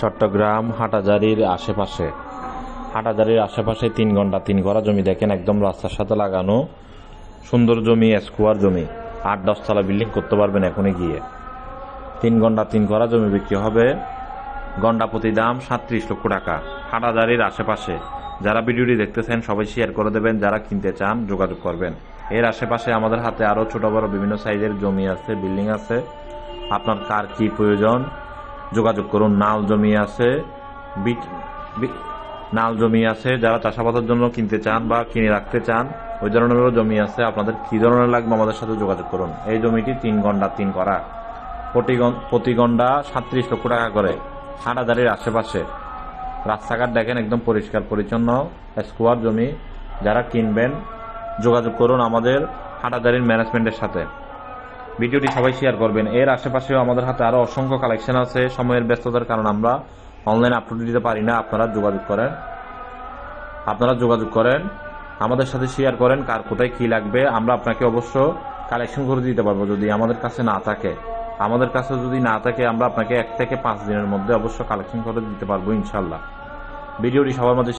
চট্টগ্রাম হাটাজারির আশেপাশে 3 ঘন্টা 3 করা জমি দেখেন, একদম রাস্তার সাথে লাগানো সুন্দর জমি, স্কোয়ার জমি, 8-10 তলা বিল্ডিং করতে পারবেন এখনই গিয়ে। 3 ঘন্টা 3 করা জমি বিক্রি হবে, গন্ডা প্রতি দাম 37 লক্ষ টাকা। হাটাজারির আশেপাশে যারা ভিডিওটি দেখতেছেন সবাই শেয়ার করে দেবেন, যারা কিনতে চান যোগাযোগ করবেন। এর আশেপাশে আমাদের হাতে আরও ছোট বড় বিভিন্ন সাইজের জমি আছে, বিল্ডিং আছে। আপনার কার কি প্রয়োজন যোগাযোগ করুন। নাল জমি আছে, যারা চাষাবাদের জন্য কিনতে চান বা কিনে রাখতে চান ওই ধরনেরও জমি আছে। আপনাদের কি ধরনের লাগবে আমাদের সাথে যোগাযোগ করুন। এই জমিটি 3 ঘন্টা 3 করা, প্রতি ঘন্টা 37 লক্ষ টাকা করে। হাটাজারির আশেপাশে রাস্তাঘাট দেখেন, একদম পরিষ্কার পরিচ্ছন্ন স্কোয়ার জমি। যারা কিনবেন যোগাযোগ করুন আমাদের হাটাজারির ম্যানেজমেন্টের সাথে। ভিডিওটি সবাই শেয়ার করবেন। এর আশেপাশেও আমাদের হাতে আরো অসংখ্য কালেকশন আছে। সময়ের ব্যস্ততার কারণে আমরা অনলাইনে আপলোড দিতে পারি না। আপনারা যোগাযোগ করেন আমাদের সাথে, শেয়ার করেন কার কোথায় কি লাগবে। আমরা আপনাকে অবশ্য কালেকশন করে দিতে পারবো। যদি আমাদের কাছে না থাকে আমরা আপনাকে 1 থেকে 5 দিনের মধ্যে অবশ্য কালেকশন করে দিতে পারবো ইনশাল্লাহ। ভিডিওটি সবার মধ্যে